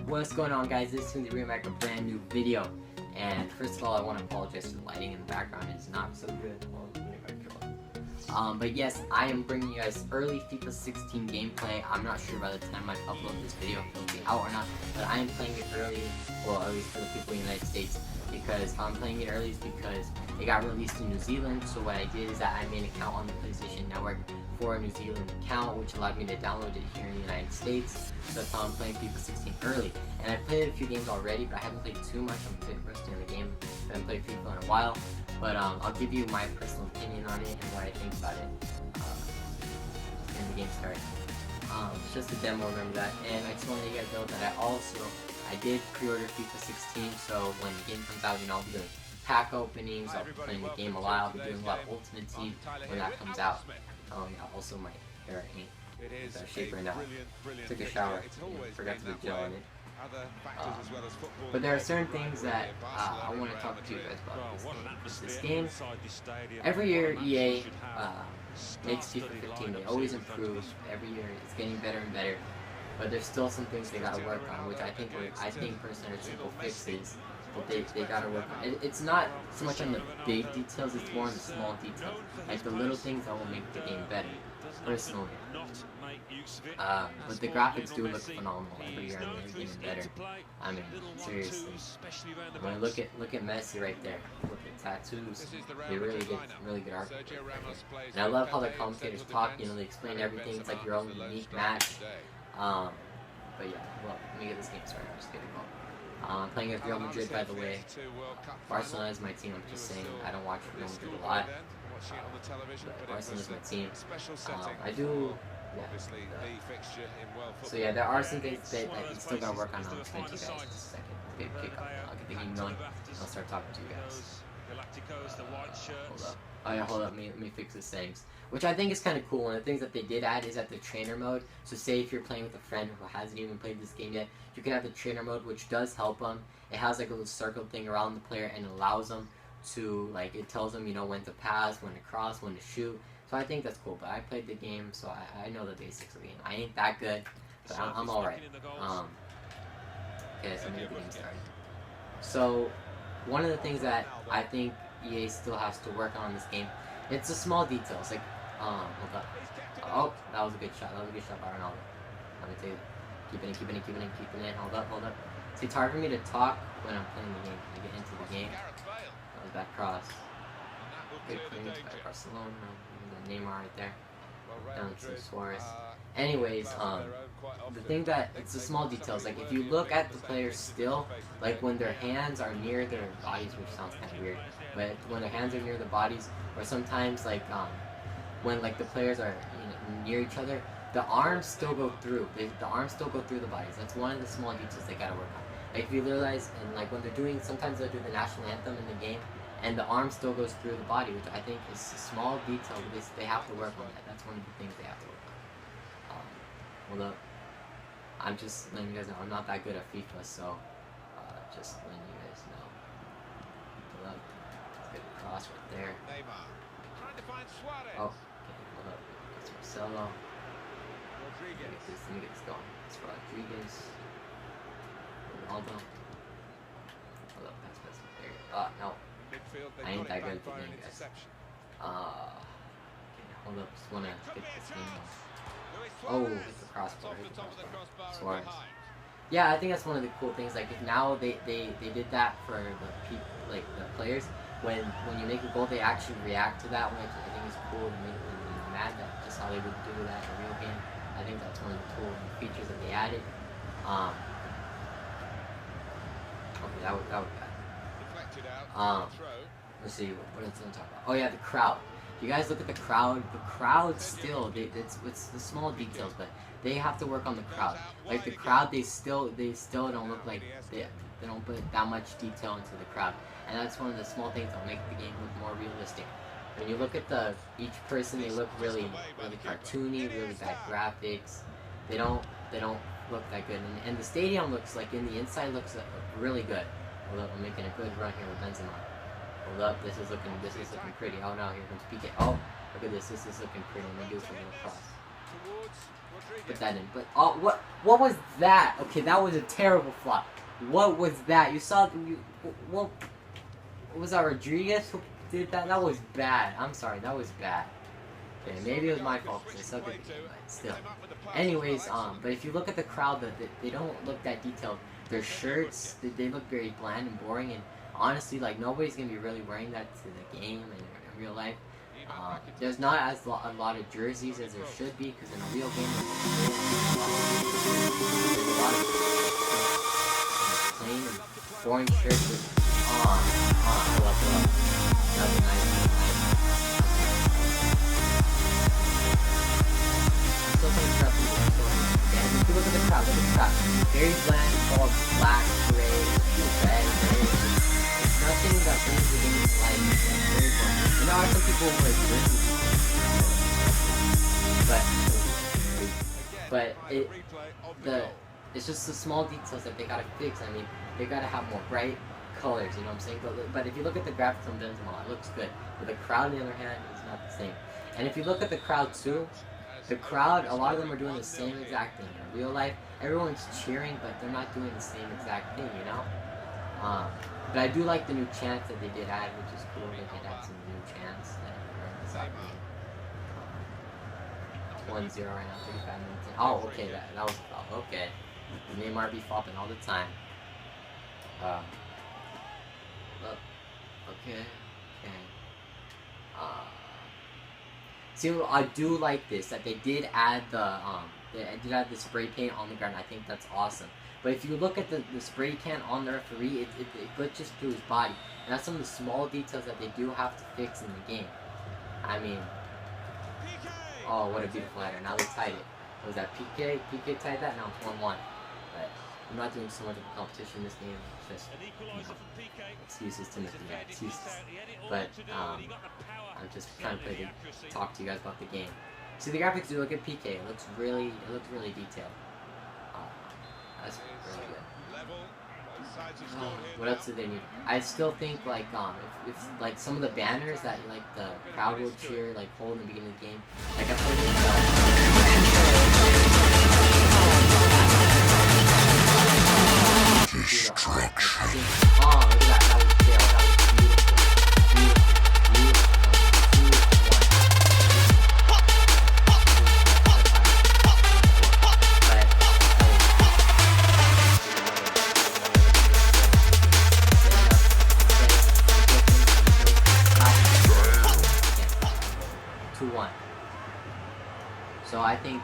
What's going on, guys? This is going to be a brand new video. And first of all, I want to apologize for the lighting in the background. It's not so good. But yes, I am bringing you guys early FIFA 16 gameplay. I'm not sure by the time I upload this video if it'll be out or not, but I am playing it early, well, at least for the people in the United States, because I'm playing it early is because it got released in New Zealand. So what I did is that I made an account on the PlayStation Network for a New Zealand account, which allowed me to download it here in the United States. So that's how I'm playing FIFA 16 early. And I've played a few games already, but I haven't played too much. I'm a bit rusty in the game. I haven't played FIFA in a while. But I'll give you my personal opinion on it and what I think about it when the game starts. It's just a demo, remember that. And I just want to let you guys know that I did pre-order FIFA 16, so when the game comes out, you know, I'll be doing pack openings, I'll be playing the game a lot, I'll be doing a lot of Ultimate Team when that comes out. Yeah, also my hair ain't shape right now. Took a shower, forgot to put gel in it. But there are certain things that I want to talk to you guys about this game. Every year EA makes FIFA 15, they always improve. Every year it's getting better and better. But there's still some things they gotta work on, which I think personally are simple fixes. But they gotta work on. It's not so much on the big details, it's more on the small details. Like the little things that will make the game better, personally. But the graphics do look phenomenal every year, and they're getting better. I mean, seriously. I mean, look at Messi right there. Look at tattoos. They really get really good art. And I love how the commentators talk. You know, they explain everything. It's like your own unique match. But yeah, well, let me get this game started. I'm just kidding. I'm playing with Real Madrid, by the way. Barcelona is my team. I'm just saying, I don't watch Real Madrid a lot. But Barcelona is my team. I do. Yeah. So yeah, there are some things that you still gotta work on. I'll explain to you guys in a second. Okay, kick up. I'll get the game going. I'll start talking to you guys. Hold up. Oh yeah, hold up. Let me fix the settings. Which I think is kind of cool. One of the things that they did add is at the trainer mode. So say if you're playing with a friend who hasn't even played this game yet, you can have the trainer mode, which does help them. It has like a little circle thing around the player and allows them to, like, it tells them, you know, when to pass, when to cross, when to shoot. So I think that's cool. But I played the game, so I know the basics of the game. I ain't that good, but I'm alright. Okay, so let me get the game started. So one of the things that I think EA still has to work on in this game, it's the small details. Like, hold up. Oh, that was a good shot. That was a good shot by Ronaldo. Let me tell you. Keep it in. Hold up. See, it's hard for me to talk when I'm playing the game. When I get into the game. That was back cross. Good clearance by Barcelona. Neymar right there. Down to Suarez. Anyways, the thing that, it's the small details. Like, if you look at the players still, like when their hands are near their bodies, which sounds kind of weird, but when their hands are near the bodies, or sometimes like when like the players are, you know, near each other, the arms still go through. The arms still go through the bodies. That's one of the small details they gotta work on. Like if you realize, and like when they're doing, sometimes they'll do the national anthem in the game, and the arm still goes through the body, which I think is a small detail, but they have to work on that. That's one of the things they have to work on. Hold up. I'm just letting you guys know, I'm not that good at FIFA, so just letting you guys know. Hold up. Let's get a cross right there. Oh, okay, hold up. It's Marcelo. Let me get this going. It's Rodriguez. Ronaldo. Hold up, pass. There you go. No. I ain't that good at the game, guys. Okay, hold up, just wanna get this game off. Oh, hit the crossbar. Suarez. Yeah, I think that's one of the cool things. Like, if now they did that for the people, like the players, when you make a goal, they actually react to that, which I think is cool to make them mad. That's how they would do that in a real game. I think that's one of the cool features that they added. Okay, that was bad. Let's see, what else I'm talking about? Oh yeah, the crowd. You guys look at the crowd. The crowd still, it's the small details, but they have to work on the crowd. Like the crowd, they still don't look like they don't put that much detail into the crowd, and that's one of the small things that'll make the game look more realistic. When you look at each person, they look really cartoony, really bad graphics. They don't look that good, and the stadium looks like in the inside looks really good. Hold up, I'm making a good run here with Benzema. Hold up, this is looking pretty. Oh no, here comes PK. Oh, look at this is looking pretty. Let me do this a little cross. Put that in. But what was that? Okay, that was a terrible flop. What was that? You saw what was that? Rodriguez who did that? That was bad. I'm sorry, that was bad. Okay, maybe it was my fault because I suck at the game, but still. Anyways, but if you look at the crowd, they don't look that detailed. Their shirts, they look very bland and boring, and honestly, like, nobody's gonna be really wearing that to the game and in real life. There's not a lot of jerseys as there should be, because in a real game, there's a lot of plain and boring shirts with pull up. That was nice. If you look at the crowd, very bland, all black, gray, red, gray. It's nothing that brings the game to life. It's very boring. You know how some people wear jerseys, but it's just the small details that they gotta fix. I mean, they gotta have more bright colors. You know what I'm saying? But if you look at the graphics on Benzema, it looks good. But the crowd, on the other hand, is not the same. And if you look at the crowd too. The crowd, a lot of them are doing the same exact thing. In real life, everyone's cheering, but they're not doing the same exact thing, you know? But I do like the new chants that they did add, which is cool. They did add some new chants that are exactly 1-0 right now, 35 minutes in. Oh, okay, that was a flop. Okay. Neymar be flopping all the time. Okay. See, I do like this, that they did add the spray paint on the ground. I think that's awesome. But if you look at the spray can on the referee, it glitches through his body. And that's some of the small details that they do have to fix in the game. I mean, oh, what a beautiful header. Now they tied it. Was that PK? PK tied that? Now it's 1-1. But I'm not doing so much of a competition in this game. It's just, you know, excuses, Timothy. Yeah, excuses. But, I'm just trying to talk to you guys about the game. See, the graphics do look at PK. It looks really detailed. That's really good. What else do they need? I still think, like, if like some of the banners that like the crowd will cheer, like, hold in the beginning of the game, like I put in look at that. That was fail. That was beautiful. So I think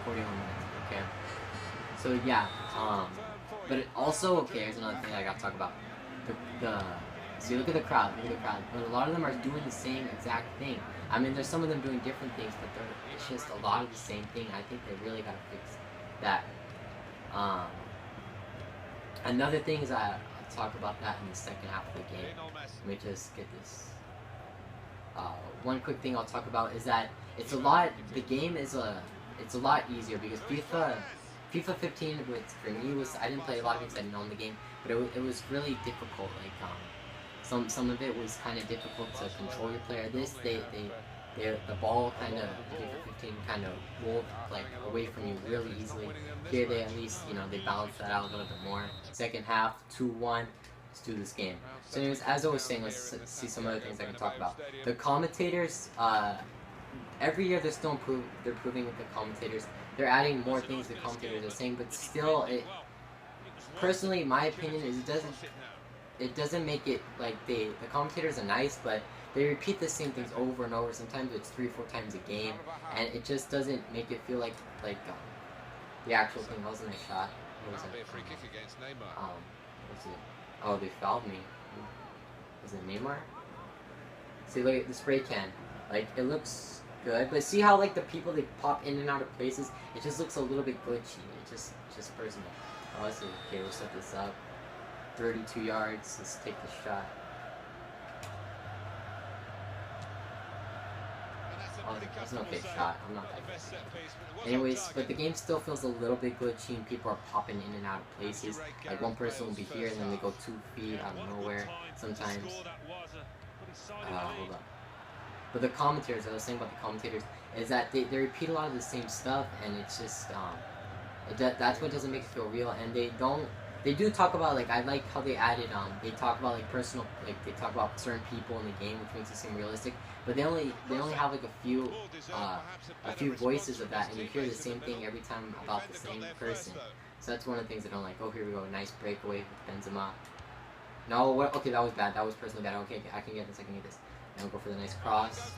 41 minutes, okay. So yeah, but it also, okay, here's another thing I gotta talk about. So you look at the crowd, but a lot of them are doing the same exact thing. I mean, there's some of them doing different things, but it's just a lot of the same thing. I think they really gotta fix that. Another thing is I'll talk about that in the second half of the game. Let me just get this. One quick thing I'll talk about is that it's a lot. The game is it's a lot easier because FIFA 15, which for me was, I didn't play a lot of games, I didn't own the game, but it was really difficult. Like some of it was kind of difficult to control your player. This the ball kind of FIFA 15 kind of rolled like away from you really easily. Here they at least, you know, they balanced that out a little bit more. Second half 2-1. Let's do this game. So anyways, as I was saying, let's see some other things I can talk about. The commentators, every year they're still improving with the commentators. They're adding more things the commentators are saying, but still, personally, my opinion is it doesn't make it, like, the commentators are nice, but they repeat the same things over and over. Sometimes it's 3-4 times a game, and it just doesn't make it feel like the actual thing. That was a nice shot. What was it? What's it? Oh, they fouled me. Is it Neymar? See, look at the spray can. Like, it looks good, but see how, like, the people, they pop in and out of places? It just looks a little bit glitchy. It's just personal. Oh, let's see. Okay, we'll set this up. 32 yards. Let's take the shot. Oh, that's an okay shot. I'm not that good. Anyways, but the game still feels a little bit glitchy and people are popping in and out of places. Like, one person will be here and then they go 2 feet out of nowhere sometimes. Hold up. But the commentators, I was saying about the commentators, is that they repeat a lot of the same stuff, and it's just that's what doesn't make it feel real. And they do talk about, like, I like how they added they talk about like personal, like they talk about certain people in the game, which makes it seem realistic. But they only have like a few voices of that, and you hear the same thing every time about the same person. So that's one of the things I don't like. Oh, here we go, nice breakaway with Benzema. No, what? Okay, that was bad. That was personally bad. Okay, I can get this. I can get this. Now we'll go for the nice cross.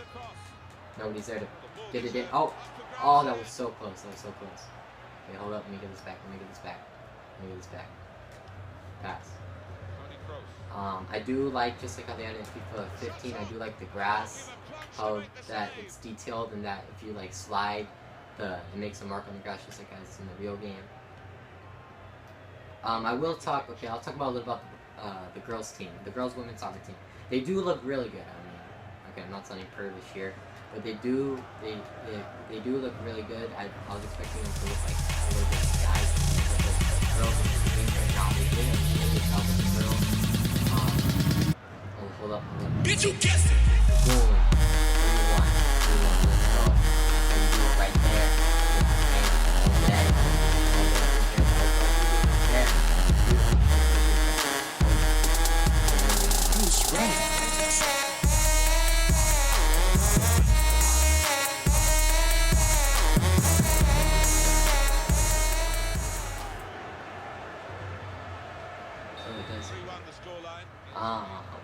Nobody's there to get it in. Oh, that was so close. That was so close. Okay, hold up. Let me get this back. Let me get this back. Let me get this back. Pass. I do like, just like how they added in FIFA 15, I do like the grass, how that it's detailed, and that if you like slide, it makes a mark on the grass just like as in the real game. I will talk. Okay, I'll talk about a little about the girls team, the girls women's soccer team. They do look really good. I mean, okay, I'm not sounding pervish here, but they do look really good. I was expecting them to look like a little bit like guys, but the girls in the team right now, they did a really good job with the girls. Hold up. Did you guess it? Boom. 3-1. Let's go. And you do it right there. Okay. Who's right?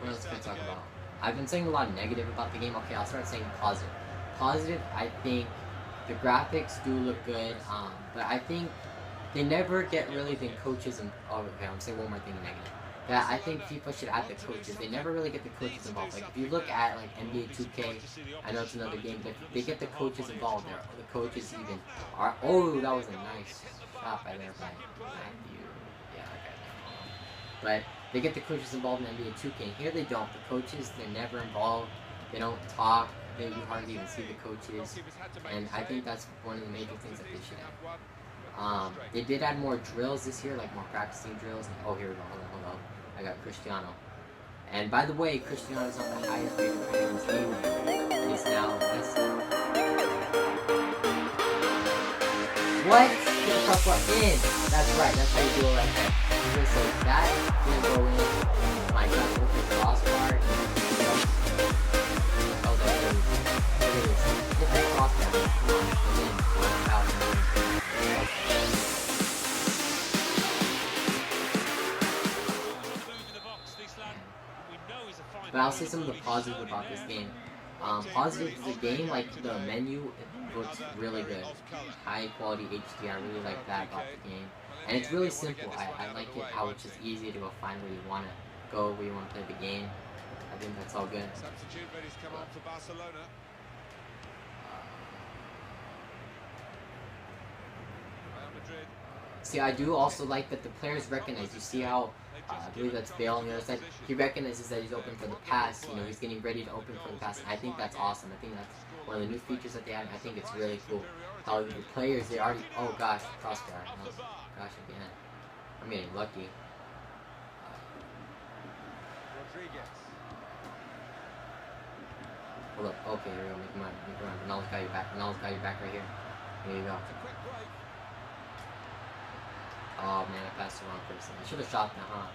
What else can I talk about? I've been saying a lot of negative about the game. Okay, I'll start saying positive. Positive, I think the graphics do look good, but I think they never get really the coaches and okay, I'm saying one more thing negative. Yeah, I think FIFA should add the coaches. They never really get the coaches involved. Like, if you look at like NBA 2K, I know it's another game, but they get the coaches involved there. The coaches even are. Oh, that was a nice shot by there by Matthew. Yeah, okay. But they get the coaches involved in NBA 2K. Here they don't. The coaches, they're never involved. They don't talk. You hardly even see the coaches. And I think that's one of the major things that they should add. They did add more drills this year, like more practicing drills. And, oh, here we go. Hold on. I got Cristiano. And by the way, Cristiano is on the highest rated player in this game. He's now Messi. What? Get the puck in. That's right. That's how you do it right there. So that didn't go in. My God, look at the crossbar. Oh, there it is. There it is. Hit that crossbar. Come on. And then out. But I'll say some of the positives about this game. Positive is the game, like the menu, it looks really good. High quality HD, I really like that about the game. And it's really simple. I like it how it's just easy to go find where you want to go, where you want to play the game. I think that's all good. See, I do also like that the players recognize. You see how, I believe that's Bale on the other side. He recognizes that he's open for the pass. You know, he's getting ready to open for the pass. And I think that's awesome. I think that's one of the new features that they have. I think it's really cool. How the players, they already, oh gosh, crossbar. Oh, gosh, again. I'm getting lucky. Hold up. Okay, here we go. Make him run. Ronaldo's got your back. Ronaldo's got your back right here. Here you go. Oh man, I passed the wrong person. I should have shot that, huh?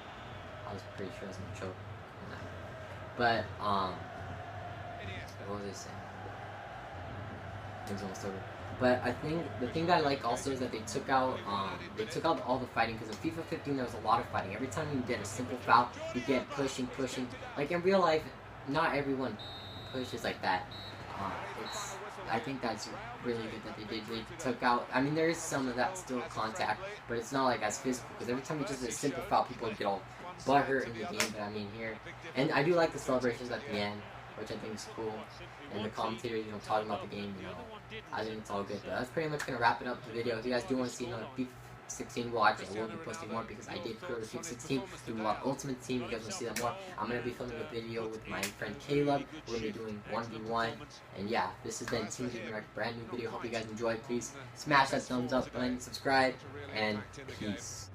I was pretty sure I was gonna choke on that. But, what was I saying? Things almost over. But I think the thing that I like also is that they took out all the fighting, because in FIFA 15 there was a lot of fighting. Every time you did a simple foul, you get pushing. Like in real life, not everyone pushes like that. I think that's really good that they did. They took out. I mean, there is some of that still contact, but it's not like as physical. Because every time you just do a simple foul, people get all butthurt in the game. But I mean here, and I do like the celebrations at the end, which I think is cool. And the commentators, you know, talking about the game. You know, I think it's all good. But that's pretty much gonna wrap it up the video. If you guys do want to see another FIFA16 watch, I will be posting more because I did pre-order FIFA16, doing a lot of Ultimate Team. You guys want to see that more? I'm going to be filming a video with my friend Caleb. We're going to be doing 1v1. And yeah, this has been Team Direct, brand new video. Hope you guys enjoyed. Please smash that thumbs up button, subscribe, and peace.